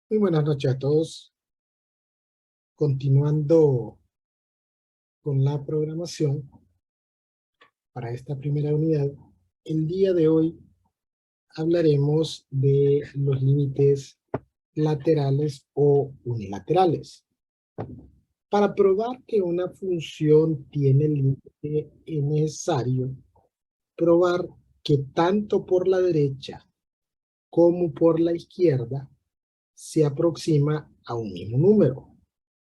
Muy buenas noches a todos. Continuando con la programación para esta primera unidad, el día de hoy hablaremos de los límites laterales o unilaterales. Para probar que una función tiene límite, es necesario probar que tanto por la derecha como por la izquierda se aproxima a un mismo número.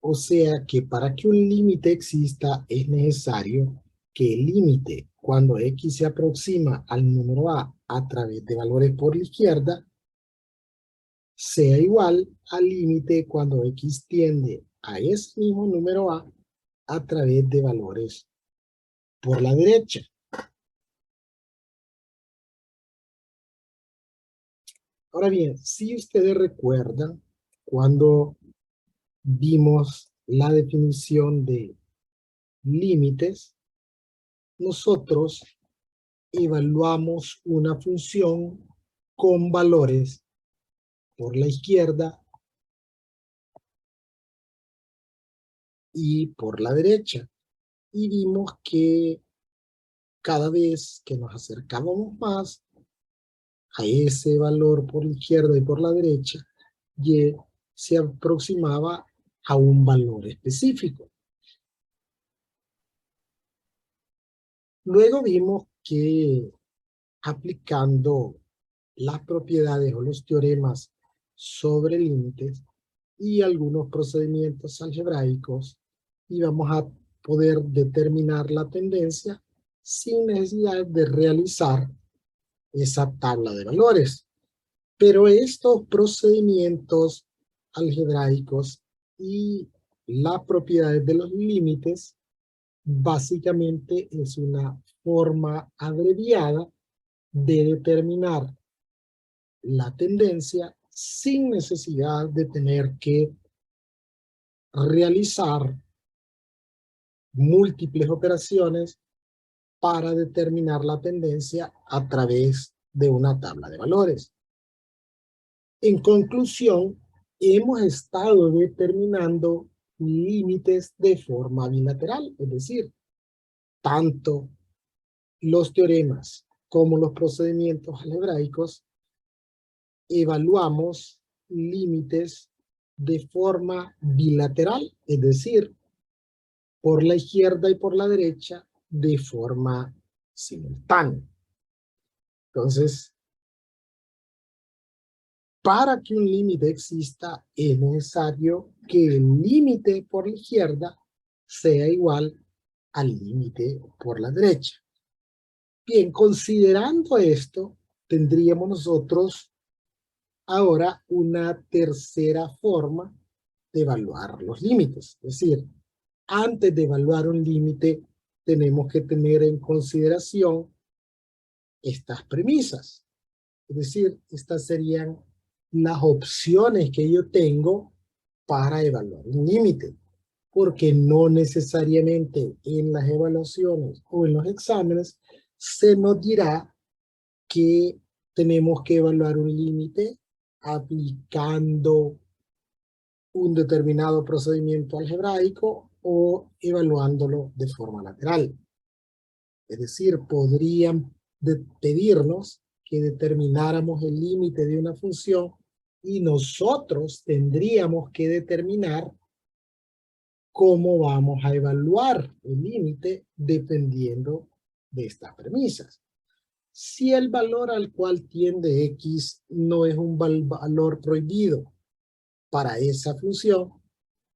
O sea que para que un límite exista es necesario que el límite cuando x se aproxima al número a través de valores por la izquierda sea igual al límite cuando x tiende a ese mismo número a través de valores por la derecha. Ahora bien, si ustedes recuerdan cuando vimos la definición de límites, nosotros evaluamos una función con valores por la izquierda y por la derecha. Y vimos que cada vez que nos acercábamos más a ese valor por la izquierda y por la derecha, y se aproximaba a un valor específico. Luego vimos que aplicando las propiedades o los teoremas sobre límites y algunos procedimientos algebraicos, íbamos a poder determinar la tendencia sin necesidad de realizar esa tabla de valores. Pero estos procedimientos algebraicos y las propiedades de los límites básicamente es una forma abreviada de determinar la tendencia sin necesidad de tener que realizar múltiples operaciones para determinar la tendencia a través de una tabla de valores. En conclusión, hemos estado determinando límites de forma bilateral, es decir, tanto los teoremas como los procedimientos algebraicos evaluamos límites de forma bilateral, es decir, por la izquierda y por la derecha de forma simultánea. Entonces, para que un límite exista, es necesario que el límite por la izquierda sea igual al límite por la derecha. Bien, considerando esto, tendríamos nosotros ahora una tercera forma de evaluar los límites. Es decir, antes de evaluar un límite, tenemos que tener en consideración estas premisas. Es decir, estas serían las opciones que yo tengo para evaluar un límite. Porque no necesariamente en las evaluaciones o en los exámenes se nos dirá que tenemos que evaluar un límite aplicando un determinado procedimiento algebraico o evaluándolo de forma lateral. Es decir, podrían pedirnos que determináramos el límite de una función y nosotros tendríamos que determinar cómo vamos a evaluar el límite dependiendo de estas premisas. Si el valor al cual tiende x no es un valor prohibido para esa función,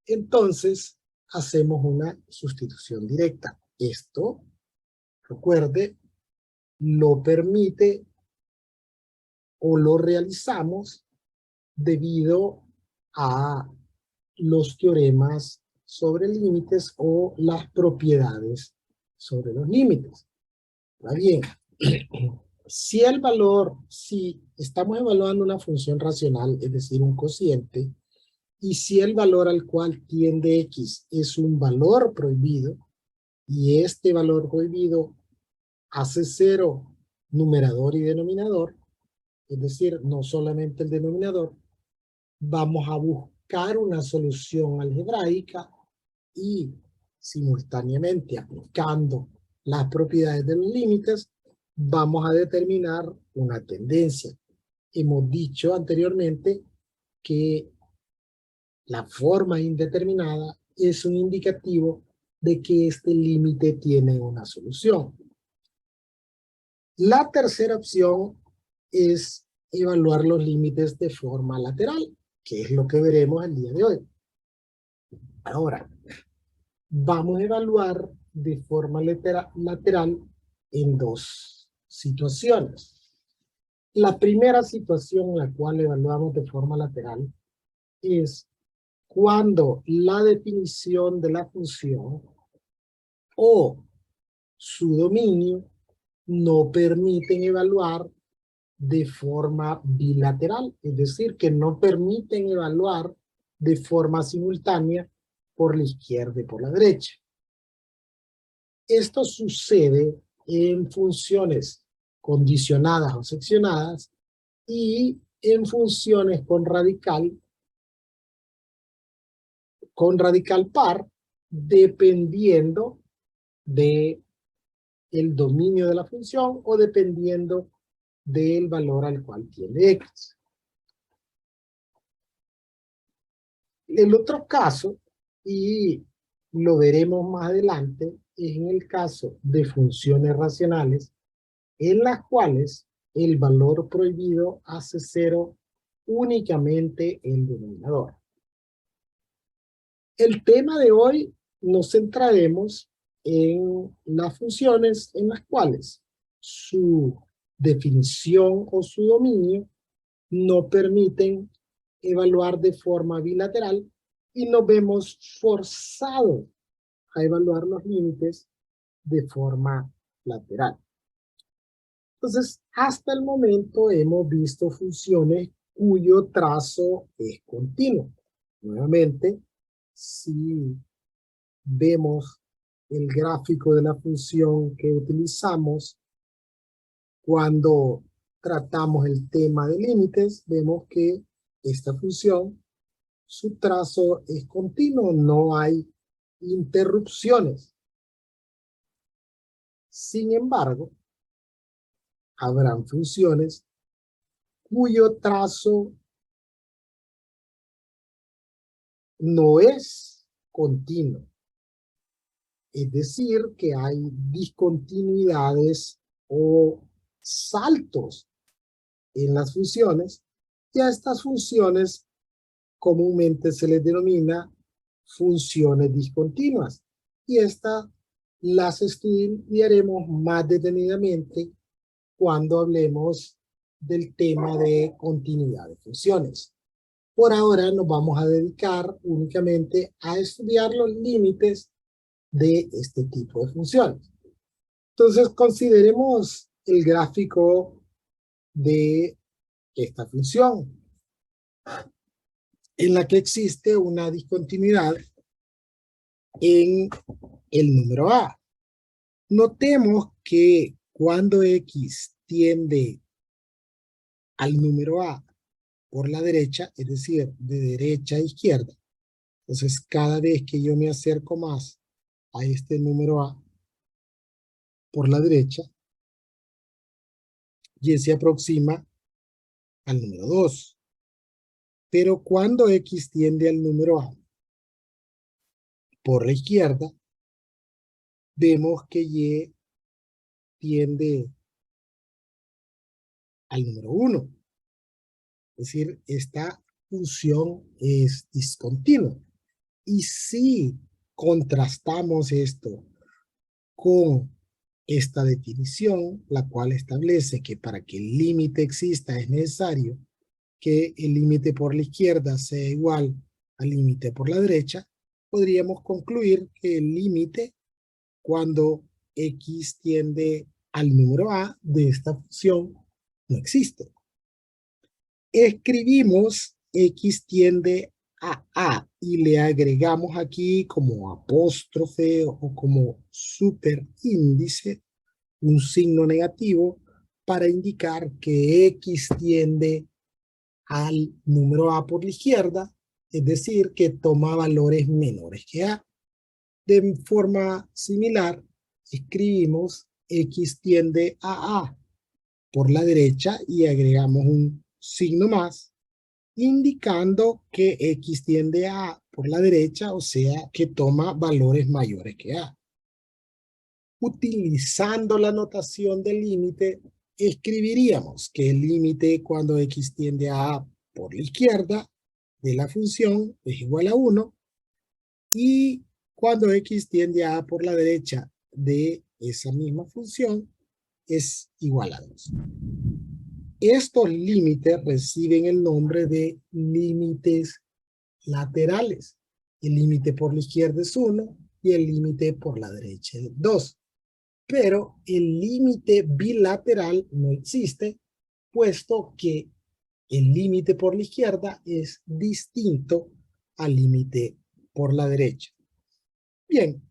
entonces hacemos una sustitución directa. Esto, recuerde, lo permite o lo realizamos debido a los teoremas sobre límites o las propiedades sobre los límites. Ahora bien, si estamos evaluando una función racional, es decir, un cociente, y si el valor al cual tiende x es un valor prohibido, y este valor prohibido hace cero numerador y denominador, es decir, no solamente el denominador, vamos a buscar una solución algebraica y simultáneamente aplicando las propiedades de los límites, vamos a determinar una tendencia. Hemos dicho anteriormente que la forma indeterminada es un indicativo de que este límite tiene una solución. La tercera opción es evaluar los límites de forma lateral, que es lo que veremos el día de hoy. Ahora, vamos a evaluar de forma lateral en dos situaciones. La primera situación en la cual evaluamos de forma lateral es cuando la definición de la función o su dominio no permiten evaluar de forma bilateral, es decir, que no permiten evaluar de forma simultánea por la izquierda y por la derecha. Esto sucede en funciones condicionadas o seccionadas y en funciones con radical par, dependiendo de el dominio de la función o dependiendo del valor al cual tiene x. El otro caso, y lo veremos más adelante, es en el caso de funciones racionales en las cuales el valor prohibido hace cero únicamente el denominador. El tema de hoy nos centraremos en las funciones en las cuales su definición o su dominio no permiten evaluar de forma bilateral y nos vemos forzados a evaluar los límites de forma lateral. Entonces, hasta el momento hemos visto funciones cuyo trazo es continuo. Nuevamente, si vemos el gráfico de la función que utilizamos cuando tratamos el tema de límites, vemos que esta función, su trazo es continuo, no hay interrupciones. Sin embargo, habrán funciones cuyo trazo no es continuo. Es decir, que hay discontinuidades o saltos en las funciones, y a estas funciones comúnmente se les denomina funciones discontinuas. Y estas las estudiaremos más detenidamente cuando hablemos del tema de continuidad de funciones. Por ahora nos vamos a dedicar únicamente a estudiar los límites de este tipo de funciones. Entonces consideremos el gráfico de esta función, en la que existe una discontinuidad en el número a. Notemos que cuando x tiende al número a por la derecha, es decir, de derecha a izquierda, entonces cada vez que yo me acerco más a este número a por la derecha, y se aproxima al número 2. Pero cuando x tiende al número a por la izquierda, vemos que y tiende al número 1. Es decir, esta función es discontinua. Y si contrastamos esto con esta definición, la cual establece que para que el límite exista es necesario que el límite por la izquierda sea igual al límite por la derecha, podríamos concluir que el límite cuando x tiende al número a de esta función no existe. Escribimos x tiende a y le agregamos aquí como apóstrofe o como superíndice un signo negativo para indicar que x tiende al número A por la izquierda, es decir, que toma valores menores que A. De forma similar, escribimos X tiende a A por la derecha y agregamos un signo más, indicando que X tiende a A por la derecha, o sea, que toma valores mayores que A. Utilizando la notación del límite, escribiríamos que el límite cuando X tiende a A por la izquierda de la función es igual a 1, y cuando X tiende a A por la derecha de esa misma función es igual a 2. Estos límites reciben el nombre de límites laterales. El límite por la izquierda es 1 y el límite por la derecha es 2. Pero el límite bilateral no existe, puesto que el límite por la izquierda es distinto al límite por la derecha. Bien,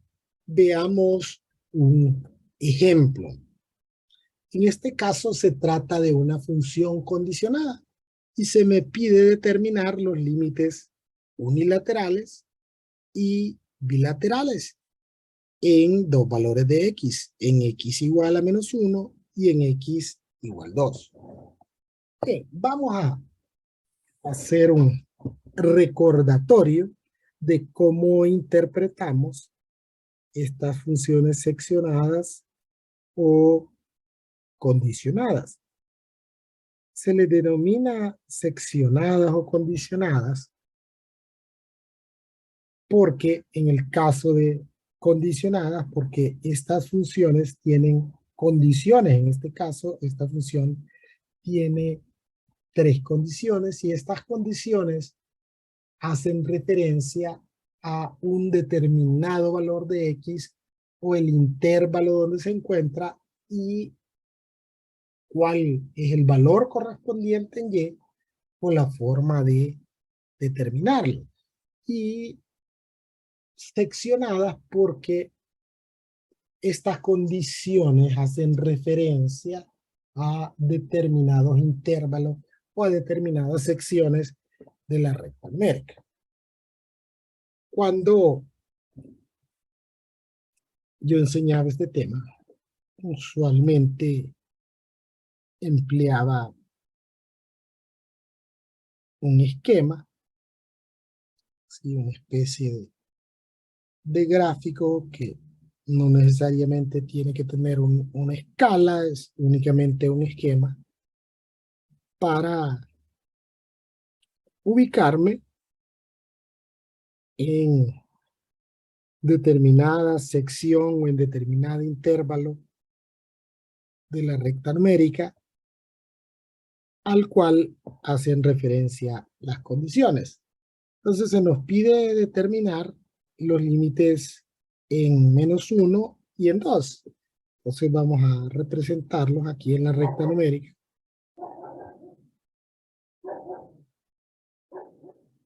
veamos un ejemplo. En este caso se trata de una función condicionada y se me pide determinar los límites unilaterales y bilaterales en dos valores de x, en x igual a menos 1 y en x igual 2. Okay, vamos a hacer un recordatorio de cómo interpretamos estas funciones seccionadas o condicionadas. Se le denomina seccionadas o condicionadas porque en el caso de condicionadas, porque estas funciones tienen condiciones. En este caso, esta función tiene 3 condiciones y estas condiciones hacen referencia a un determinado valor de x o el intervalo donde se encuentra y cuál es el valor correspondiente en y o la forma de determinarlo. Y seccionadas porque estas condiciones hacen referencia a determinados intervalos o a determinadas secciones de la recta numérica. Cuando yo enseñaba este tema, usualmente empleaba un esquema, ¿sí? Una especie de gráfico que no necesariamente tiene que tener una escala, es únicamente un esquema para ubicarme en determinada sección o en determinado intervalo de la recta numérica al cual hacen referencia las condiciones. Entonces se nos pide determinar los límites en menos 1 y en 2. Entonces vamos a representarlos aquí en la recta numérica.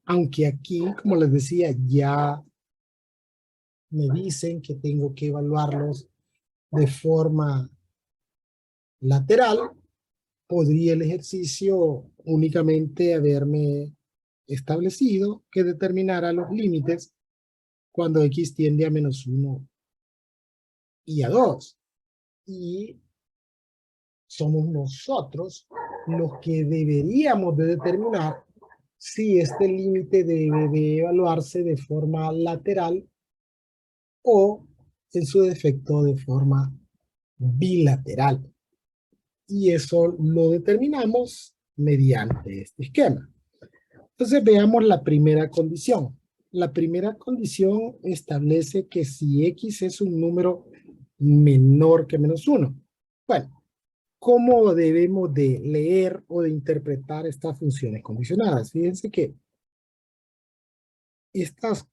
Aunque aquí, como les decía, ya me dicen que tengo que evaluarlos de forma lateral, podría el ejercicio únicamente haberme establecido que determinara los límites cuando x tiende a menos 1 y a 2. Y somos nosotros los que deberíamos de determinar si este límite debe de evaluarse de forma lateral o, en su defecto, de forma bilateral. Y eso lo determinamos mediante este esquema. Entonces veamos la primera condición. La primera condición establece que si x es un número menor que menos 1. Bueno, ¿cómo debemos de leer o de interpretar estas funciones condicionadas? Fíjense que estas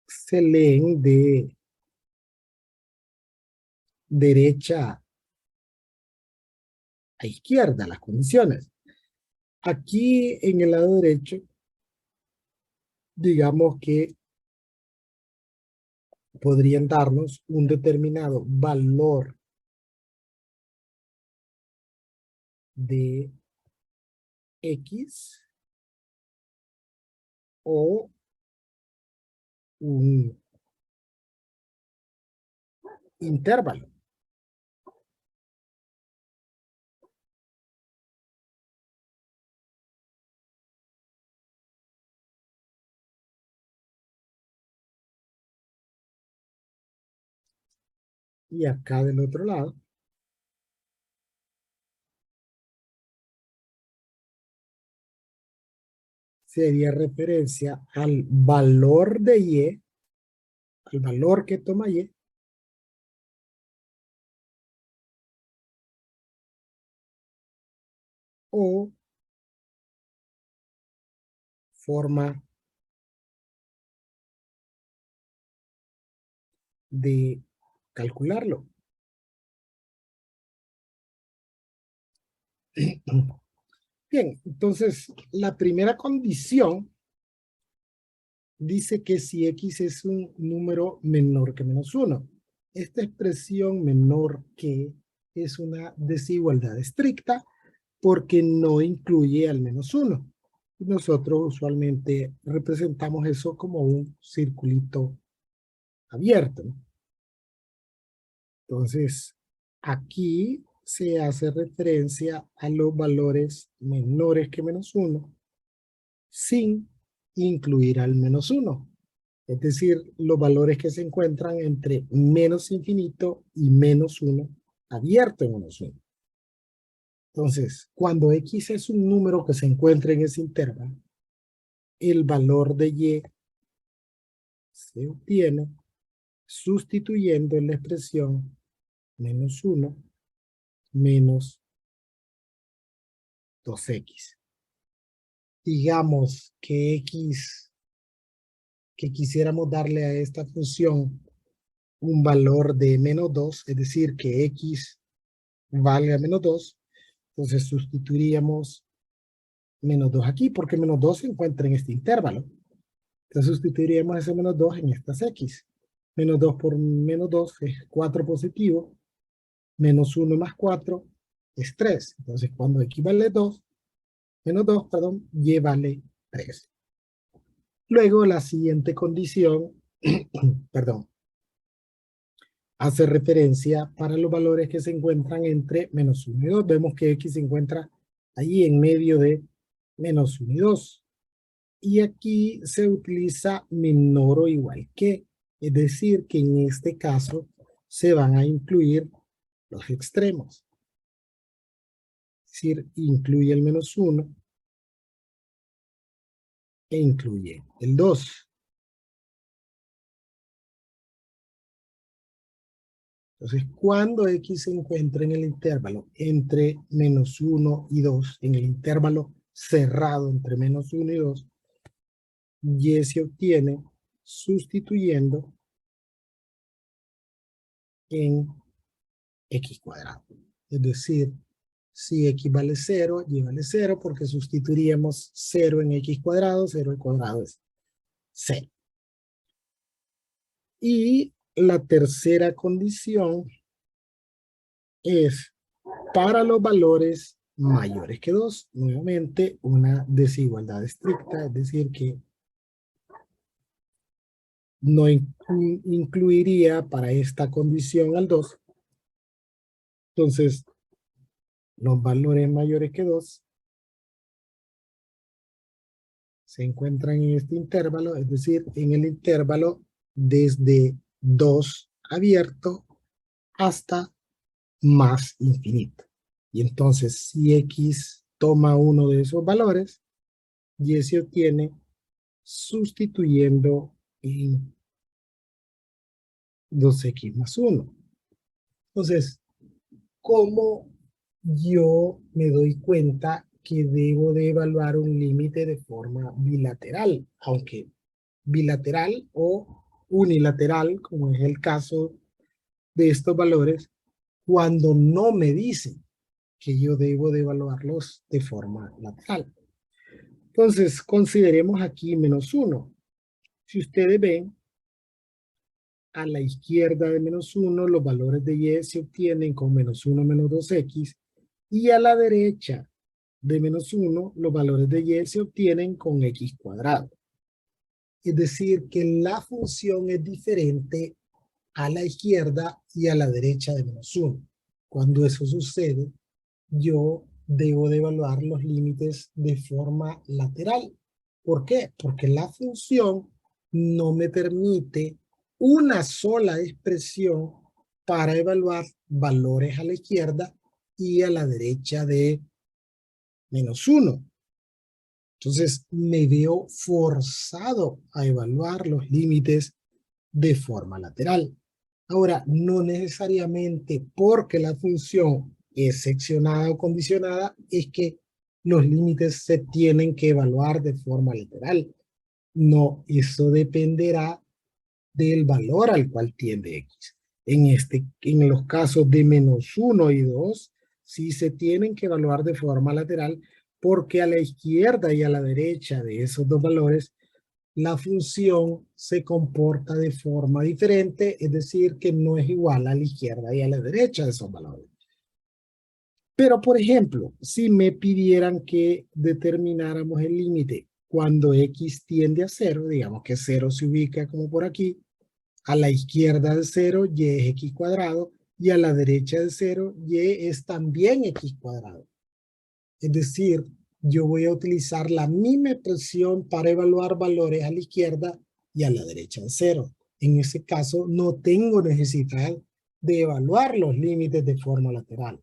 se leen de derecha a izquierda, las condiciones. Aquí en el lado derecho, digamos que podrían darnos un determinado valor de X o un intervalo. Y acá del otro lado sería referencia al valor de Y, al valor que toma Y, o forma de calcularlo. Bien, entonces la primera condición dice que si X es un número menor que menos 1. Esta expresión menor que es una desigualdad estricta porque no incluye al menos 1. Nosotros usualmente representamos eso como un circulito abierto, ¿no? Entonces, aquí se hace referencia a los valores menores que menos 1 sin incluir al menos 1. Es decir, los valores que se encuentran entre menos infinito y menos 1 abierto en menos 1. Entonces, cuando X es un número que se encuentra en ese intervalo, el valor de Y se obtiene sustituyendo en la expresión menos 1 menos 2X. Digamos que X, que quisiéramos darle a esta función un valor de menos 2, es decir, que X valga menos 2, entonces sustituiríamos menos 2 aquí, porque menos 2 se encuentra en este intervalo. Entonces sustituiríamos ese menos 2 en estas X. Menos 2 por menos 2 es 4 positivo, menos 1 más 4 es 3. Entonces cuando X vale 2, menos 2, perdón, Y vale 3. Luego la siguiente condición, perdón, hace referencia para los valores que se encuentran entre menos 1 y 2. Vemos que X se encuentra ahí en medio de menos 1 y 2. Y aquí se utiliza menor o igual que, es decir, que en este caso se van a incluir los extremos. Es decir, incluye el menos 1 e incluye el 2. Entonces, cuando X se encuentra en el intervalo entre menos 1 y 2, en el intervalo cerrado entre menos 1 y 2, Y se obtiene sustituyendo en X cuadrado. Es decir, si X vale 0, Y vale 0, porque sustituiríamos 0 en X cuadrado, 0 al cuadrado es 0. Y la tercera condición es para los valores mayores que 2, nuevamente una desigualdad estricta, es decir que no incluiría para esta condición al 2. Entonces, los valores mayores que 2 se encuentran en este intervalo, es decir, en el intervalo desde 2 abierto hasta más infinito. Y entonces, si X toma uno de esos valores, Y se obtiene sustituyendo en 2X más 1. Entonces, ¿cómo yo me doy cuenta que debo de evaluar un límite de forma bilateral? Aunque bilateral o unilateral, como es el caso de estos valores, cuando no me dicen que yo debo de evaluarlos de forma lateral. Entonces, consideremos aquí menos 1. Si ustedes ven, a la izquierda de menos 1, los valores de Y se obtienen con menos 1 menos 2X, y a la derecha de menos 1, los valores de y se obtienen con x cuadrado. Es decir, que la función es diferente a la izquierda y a la derecha de menos 1. Cuando eso sucede, yo debo de evaluar los límites de forma lateral. ¿Por qué? Porque la función no me permite una sola expresión para evaluar valores a la izquierda y a la derecha de menos 1. Entonces me veo forzado a evaluar los límites de forma lateral. Ahora, no necesariamente porque la función es seccionada o condicionada es que los límites se tienen que evaluar de forma lateral. No, eso dependerá del valor al cual tiende x. En los casos de menos 1 y 2, sí se tienen que evaluar de forma lateral porque a la izquierda y a la derecha de esos dos valores la función se comporta de forma diferente, es decir, que no es igual a la izquierda y a la derecha de esos valores. Pero, por ejemplo, si me pidieran que determináramos el límite cuando x tiende a 0, digamos que 0 se ubica como por aquí, a la izquierda de 0, y es x cuadrado, y a la derecha de 0, y es también x cuadrado. Es decir, yo voy a utilizar la misma expresión para evaluar valores a la izquierda y a la derecha de 0. En ese caso, no tengo necesidad de evaluar los límites de forma lateral.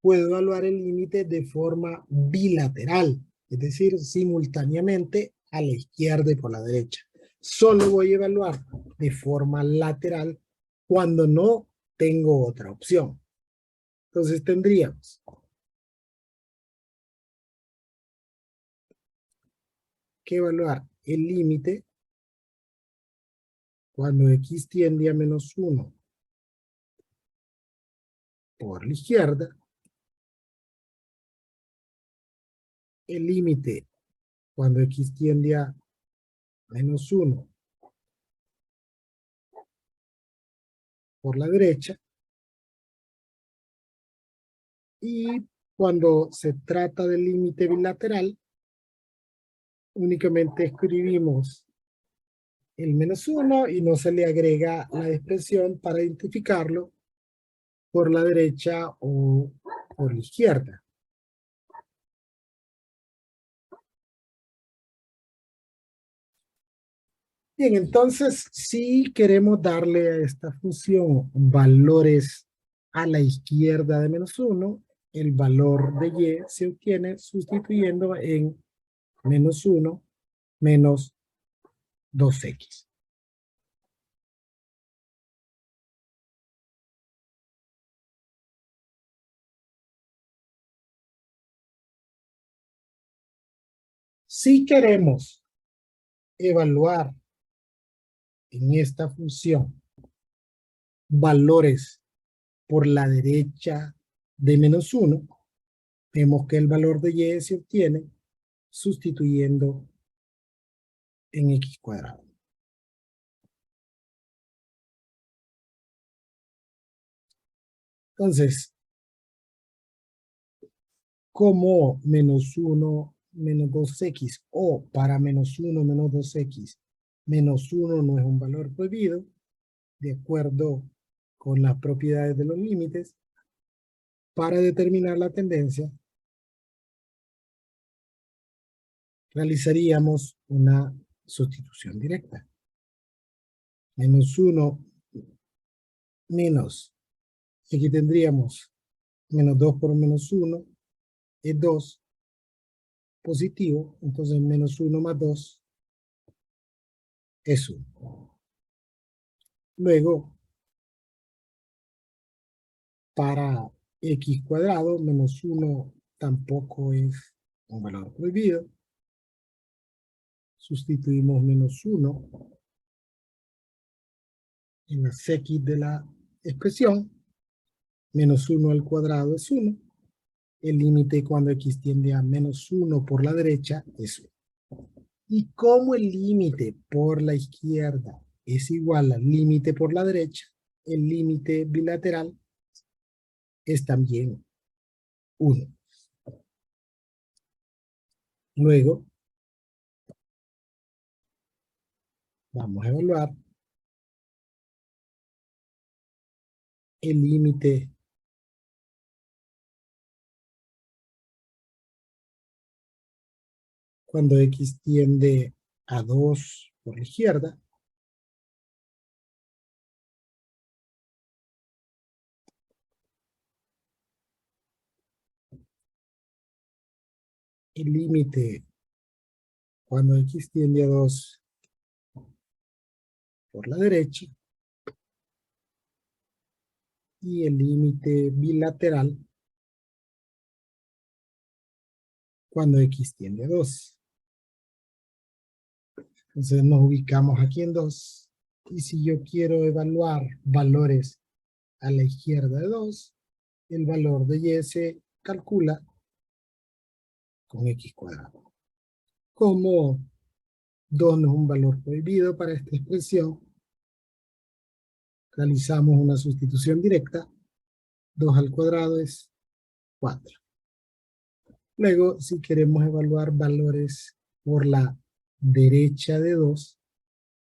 Puedo evaluar el límite de forma bilateral, es decir, simultáneamente a la izquierda y por la derecha. Solo voy a evaluar de forma lateral cuando no tengo otra opción. Entonces tendríamos que evaluar el límite cuando x tiende a menos 1 por la izquierda, el límite cuando x tiende a menos 1 por la derecha, y cuando se trata del límite bilateral, únicamente escribimos el menos 1 y no se le agrega la expresión para identificarlo por la derecha o por la izquierda. Bien, entonces, si queremos darle a esta función valores a la izquierda de menos 1, el valor de y se obtiene sustituyendo en menos 1 menos 2x. Si queremos evaluar en esta función valores por la derecha de menos 1, vemos que el valor de y se obtiene sustituyendo en x cuadrado. Entonces, como menos 1 menos 2x o para menos 1 menos 2x menos 1 no es un valor prohibido, de acuerdo con las propiedades de los límites, para determinar la tendencia realizaríamos una sustitución directa. Menos 1 menos, aquí tendríamos menos 2 por menos 1 es 2, positivo, entonces menos 1 más 2 es 1. Luego, para x cuadrado, menos 1 tampoco es un valor prohibido. Sustituimos menos 1 en las x de la expresión. Menos 1 al cuadrado es 1. El límite cuando x tiende a menos 1 por la derecha es 1. Y como el límite por la izquierda es igual al límite por la derecha, el límite bilateral es también 1. Luego, vamos a evaluar el límite cuando x tiende a 2 por la izquierda. El límite cuando x tiende a 2 por la derecha. Y el límite bilateral cuando x tiende a 2. Entonces nos ubicamos aquí en 2. Y si yo quiero evaluar valores a la izquierda de 2, el valor de y se calcula con x cuadrado. Como 2 no es un valor prohibido para esta expresión, realizamos una sustitución directa. 2 al cuadrado es 4. Luego, si queremos evaluar valores por la derecha de 2,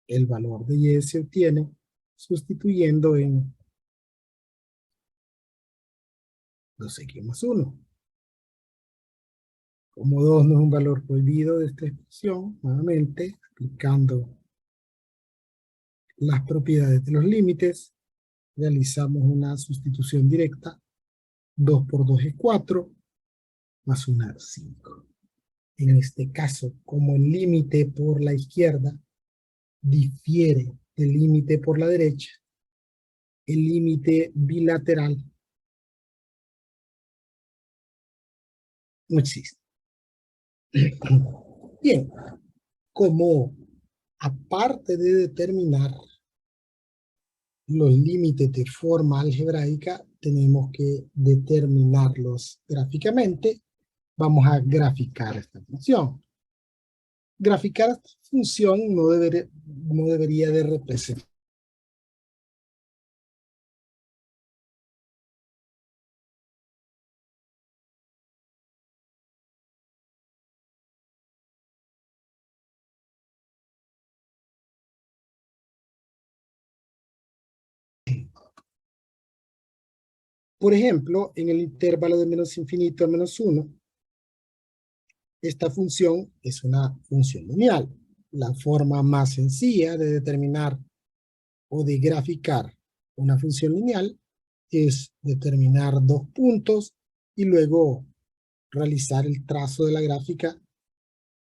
el valor de y se obtiene sustituyendo en 2x más 1. Como 2 no es un valor prohibido de esta expresión, nuevamente, aplicando las propiedades de los límites, realizamos una sustitución directa. 2 por 2 es 4, más 1 es 5. En este caso, como el límite por la izquierda difiere del límite por la derecha, el límite bilateral no existe. Bien, como aparte de determinar los límites de forma algebraica, tenemos que determinarlos gráficamente. Vamos a graficar esta función. Graficar esta función no debería de representar. Por ejemplo, en el intervalo de menos infinito a menos 1, esta función es una función lineal. La forma más sencilla de determinar o de graficar una función lineal es determinar dos puntos y luego realizar el trazo de la gráfica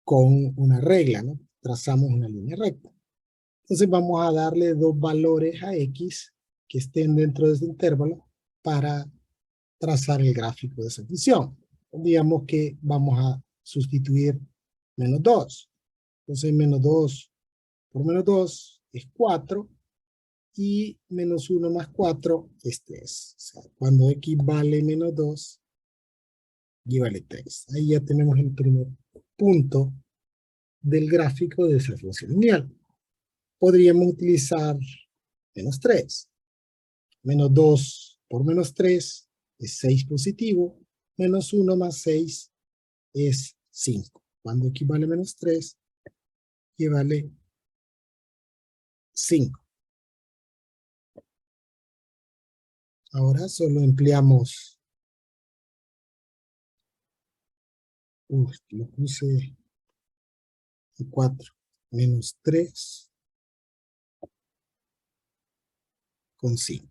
con una regla, ¿no? Trazamos una línea recta. Entonces vamos a darle dos valores a x que estén dentro de este intervalo para trazar el gráfico de esa función. Digamos que vamos a sustituir menos 2. Entonces menos 2 por menos 2 es 4 y menos 1 más 4 es 3. O sea, cuando x vale menos 2, y vale 3. Ahí ya tenemos el primer punto del gráfico de esa función lineal. Podríamos utilizar menos 3. Menos 2 por menos 3 es 6 positivo. Menos 1 más 6 es 5. Cuando x vale menos 3, equivale 5. Ahora solo empleamos, lo puse en 4, menos 3 con 5.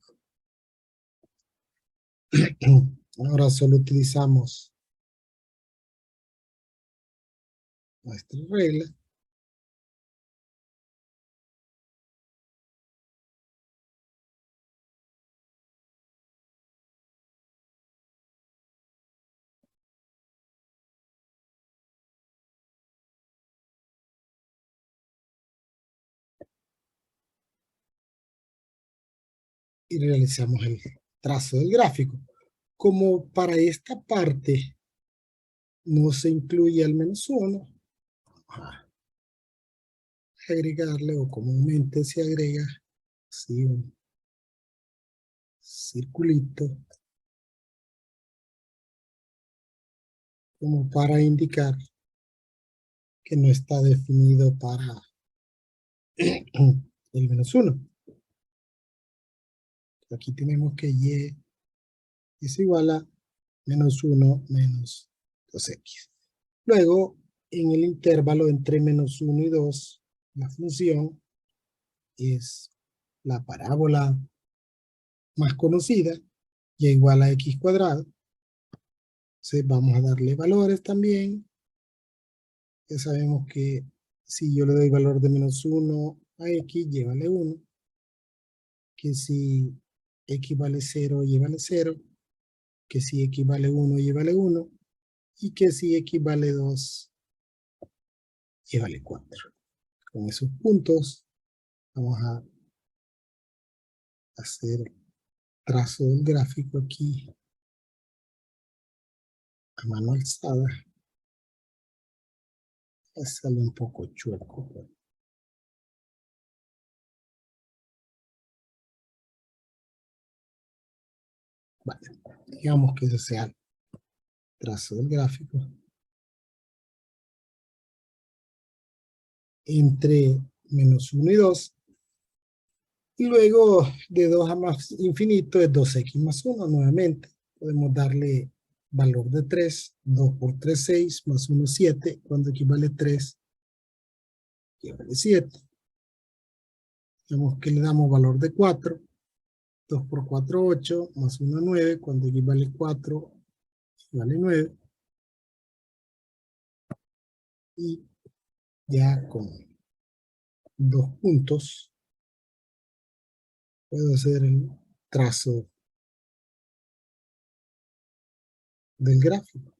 Ahora solo utilizamos nuestra regla. Y realizamos el trazo del gráfico. Como para esta parte no se incluye al menos 1, a agregarle, o comúnmente se agrega así un circulito como para indicar que no está definido para el menos 1. Aquí tenemos que y es igual a menos 1 menos 2x. Luego, en el intervalo entre menos 1 y 2, la función es la parábola más conocida, y igual a x cuadrado. Entonces vamos a darle valores también. Ya sabemos que si yo le doy valor de menos 1 a x, y vale 1. Que si x vale 0, y vale 0. Que si x vale 1, y vale 1. Y que si x vale 2, y vale 4. Con esos puntos vamos a hacer trazo del gráfico aquí a mano alzada. Sale un poco chueco. Vale, digamos que ese sea el trazo del gráfico. Entre menos 1 y 2. Y luego de 2 a más infinito es 2x más 1 nuevamente. Podemos darle valor de 3. 2 por 3, 6, más 1, 7. Cuando equivale 3, equivale 7. Digamos que le damos valor de 4. 2 por 4, 8, más 1, 9. Cuando equivale 4, equivale 9. Y ya con 2 puntos puedo hacer el trazo del gráfico.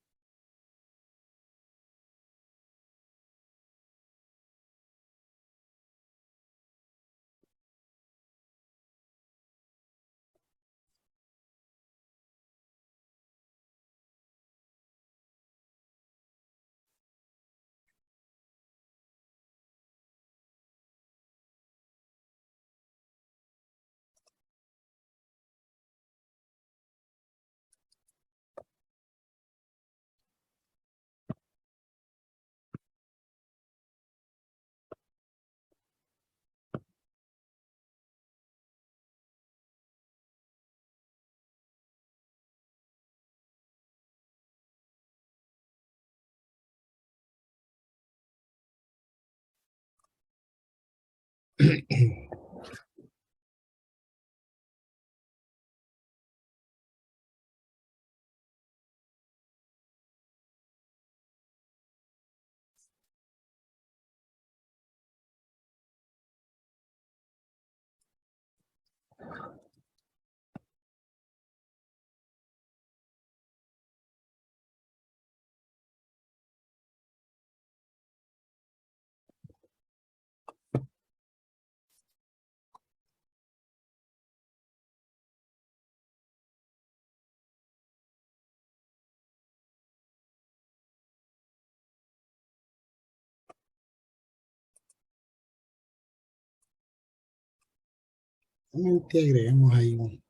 Nuevamente agregamos ahí un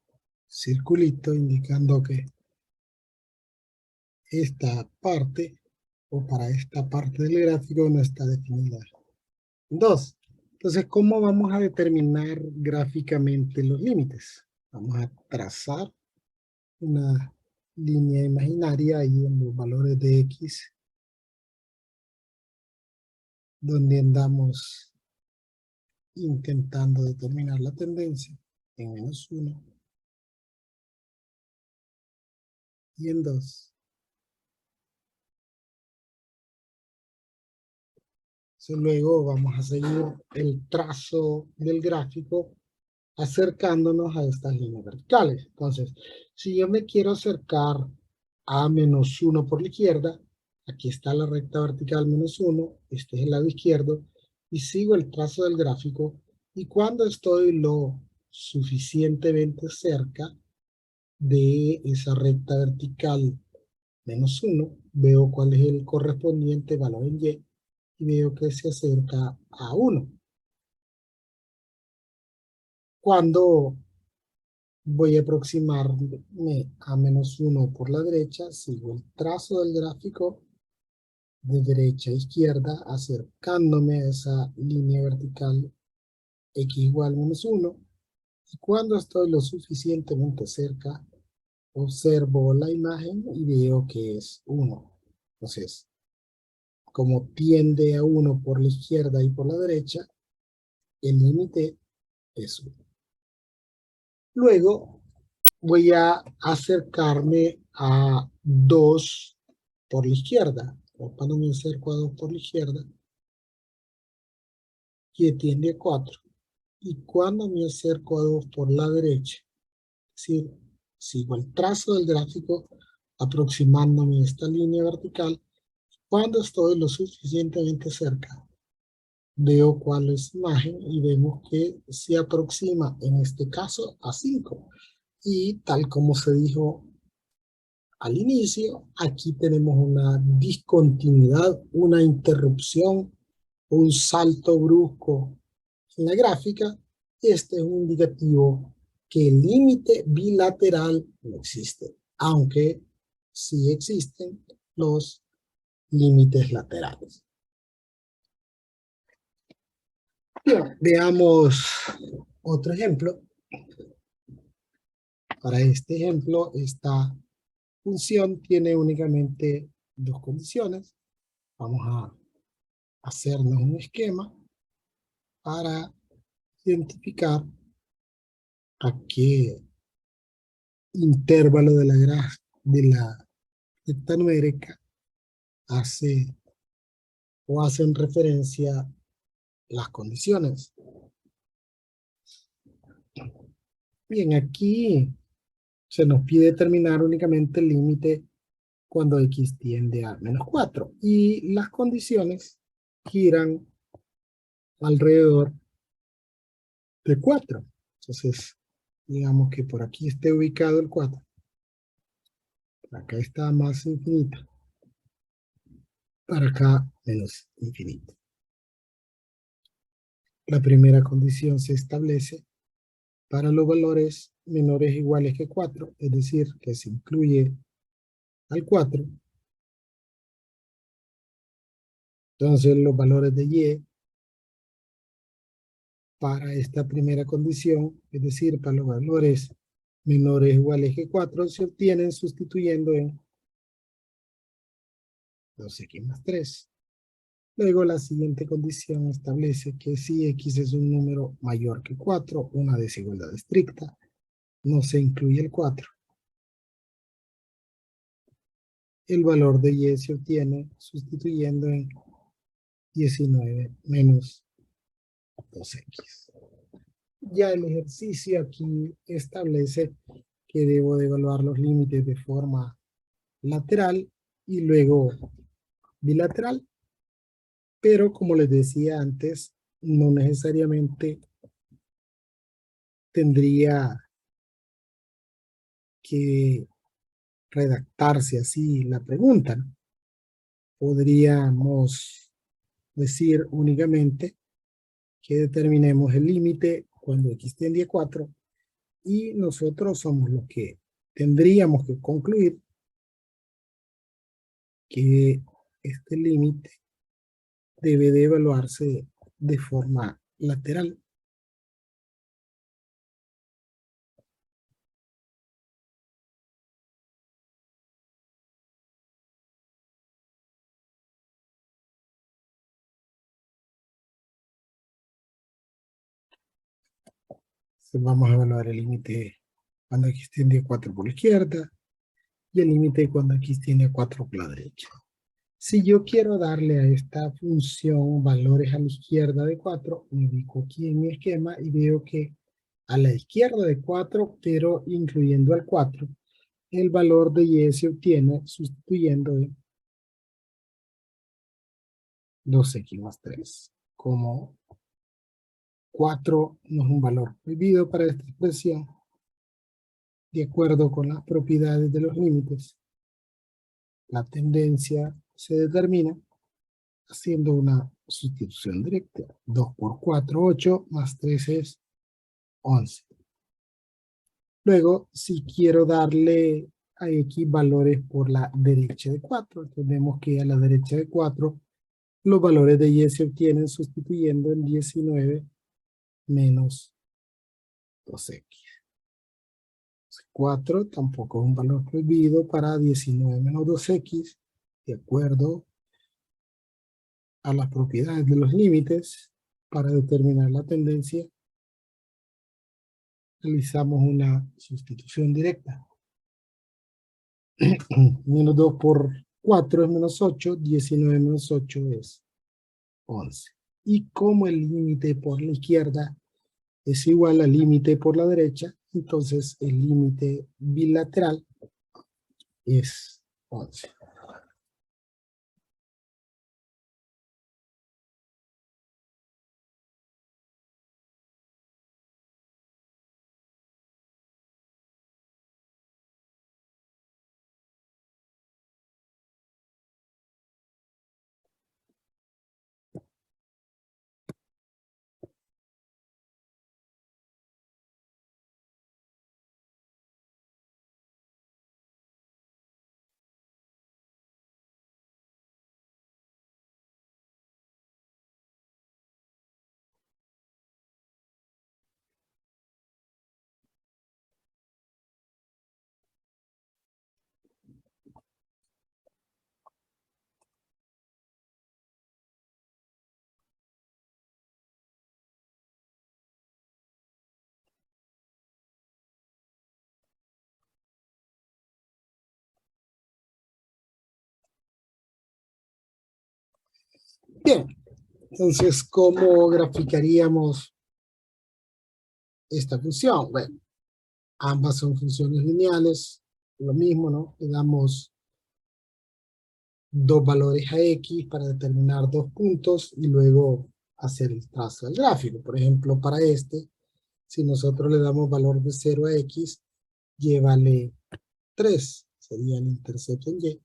circulito indicando que esta parte, o para esta parte del gráfico, no está definida. 2. Entonces, ¿cómo vamos a determinar gráficamente los límites? Vamos a trazar una línea imaginaria ahí en los valores de x, donde andamos intentando determinar la tendencia en menos 1 y en 2. Luego vamos a seguir el trazo del gráfico acercándonos a estas líneas verticales. Entonces, si yo me quiero acercar a menos 1 por la izquierda, aquí está la recta vertical menos 1, este es el lado izquierdo, y sigo el trazo del gráfico, y cuando estoy lo suficientemente cerca de esa recta vertical menos 1, veo cuál es el correspondiente valor en y veo que se acerca a 1. Cuando voy a aproximarme a menos 1 por la derecha, sigo el trazo del gráfico de derecha a izquierda, acercándome a esa línea vertical x igual menos 1. Y cuando estoy lo suficientemente cerca, observo la imagen y veo que es 1. Entonces, como tiende a 1 por la izquierda y por la derecha, el límite es 1. Luego voy a acercarme a 2 por la izquierda. O cuando me acerco a 2 por la izquierda, que tiende a 4. Y cuando me acerco a 2 por la derecha, es decir, sigo el trazo del gráfico aproximándome a esta línea vertical, cuando estoy lo suficientemente cerca, veo cuál es la imagen y vemos que se aproxima en este caso a 5. Y tal como se dijo al inicio, aquí tenemos una discontinuidad, una interrupción, un salto brusco en la gráfica. Este es un indicativo que el límite bilateral no existe, aunque sí existen los límites laterales. Bien, veamos otro ejemplo. Para este ejemplo, esta función tiene únicamente dos condiciones. Vamos a hacernos un esquema para identificar a qué intervalo de la recta numérica hace o hacen referencia las condiciones. Bien, aquí se nos pide determinar únicamente el límite cuando x tiende a menos 4 y las condiciones giran alrededor de 4. Entonces, digamos que por aquí esté ubicado el 4. Acá está más infinito. Para acá menos infinito. La primera condición se establece para los valores menores o iguales que 4, es decir, que se incluye al 4. Entonces los valores de y para esta primera condición, es decir, para los valores menores o iguales que 4, se obtienen sustituyendo en 2x más 3. Luego la siguiente condición establece que si x es un número mayor que 4, una desigualdad estricta, no se incluye el 4. El valor de y se obtiene sustituyendo en 19 menos 2x. Ya el ejercicio aquí establece que debo de evaluar los límites de forma lateral y luego bilateral, pero como les decía antes, no necesariamente tendría que redactarse así la pregunta, ¿no? Podríamos decir únicamente que determinemos el límite cuando x tiende a 4 y nosotros somos los que tendríamos que concluir que este límite debe de evaluarse de forma lateral. Entonces vamos a evaluar el límite cuando x tiende a 4 por la izquierda y el límite cuando x tiende a 4 por la derecha. Si yo quiero darle a esta función valores a la izquierda de 4, me ubico aquí en mi esquema y veo que a la izquierda de 4, pero incluyendo al 4, el valor de y se obtiene sustituyendo en 2x más 3. Como 4 no es un valor prohibido para esta expresión, de acuerdo con las propiedades de los límites, la tendencia se determina haciendo una sustitución directa. 2 por 4, 8, más 3 es 11. Luego, si quiero darle a X valores por la derecha de 4. Entonces vemos que a la derecha de 4 los valores de Y se obtienen sustituyendo en 19 menos 2X. 4 tampoco es un valor prohibido para 19 menos 2X, de acuerdo a las propiedades de los límites. Para determinar la tendencia, realizamos una sustitución directa. Menos 2 por 4 es menos 8, 19 menos 8 es 11. Y como el límite por la izquierda es igual al límite por la derecha, entonces el límite bilateral es 11. Bien, entonces, ¿cómo graficaríamos esta función? Bueno, ambas son funciones lineales, lo mismo, ¿no? Le damos dos valores a X para determinar dos puntos y luego hacer el trazo del gráfico. Por ejemplo, para este, si nosotros le damos valor de 0 a X, Y vale 3, sería el intercepto en Y.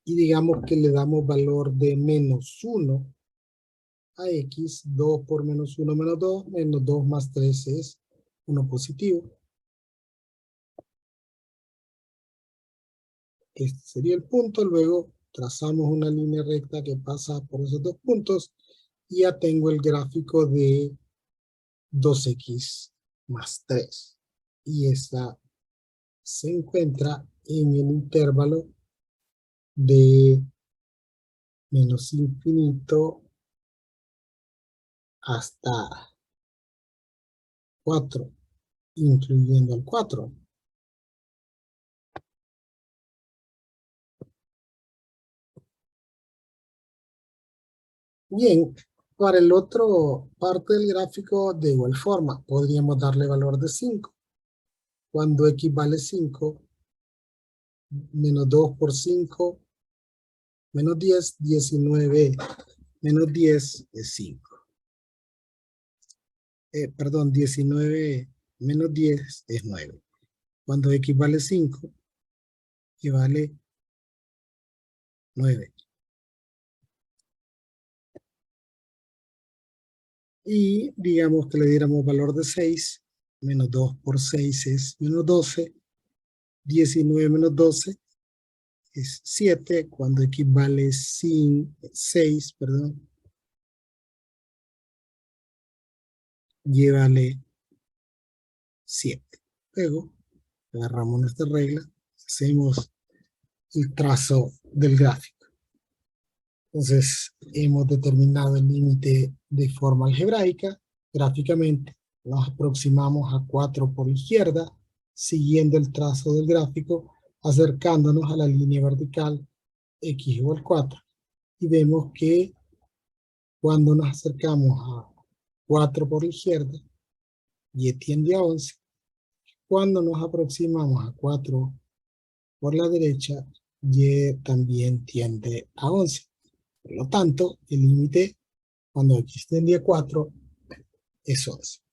Y digamos que le damos valor de menos 1 a X, 2 por menos 1 menos 2 más 3 es 1 positivo. Este sería el punto, luego trazamos una línea recta que pasa por esos dos puntos y ya tengo el gráfico de 2X más 3. Y esta se encuentra en el intervalo de menos infinito hasta 4, incluyendo el 4. Bien, para el otro parte del gráfico, de igual forma, podríamos darle valor de 5. Cuando X vale 5, menos 2 por 5, menos 10, 19, menos 10 es 5. Perdón, 19 menos 10 es 9. Cuando X vale 5, Y vale 9. Y digamos que le diéramos valor de 6, menos 2 por 6 es menos 12, 19 menos 12 es 7, cuando X vale 6, perdón, Y vale 7. Luego, agarramos nuestra regla, hacemos el trazo del gráfico. Entonces, hemos determinado el límite de forma algebraica. Gráficamente, nos aproximamos a 4 por izquierda, siguiendo el trazo del gráfico, acercándonos a la línea vertical X igual 4. Y vemos que cuando nos acercamos a 4 por la izquierda, Y tiende a 11. Cuando nos aproximamos a 4 por la derecha, Y también tiende a 11. Por lo tanto, el límite cuando X tiende a 4 es 11.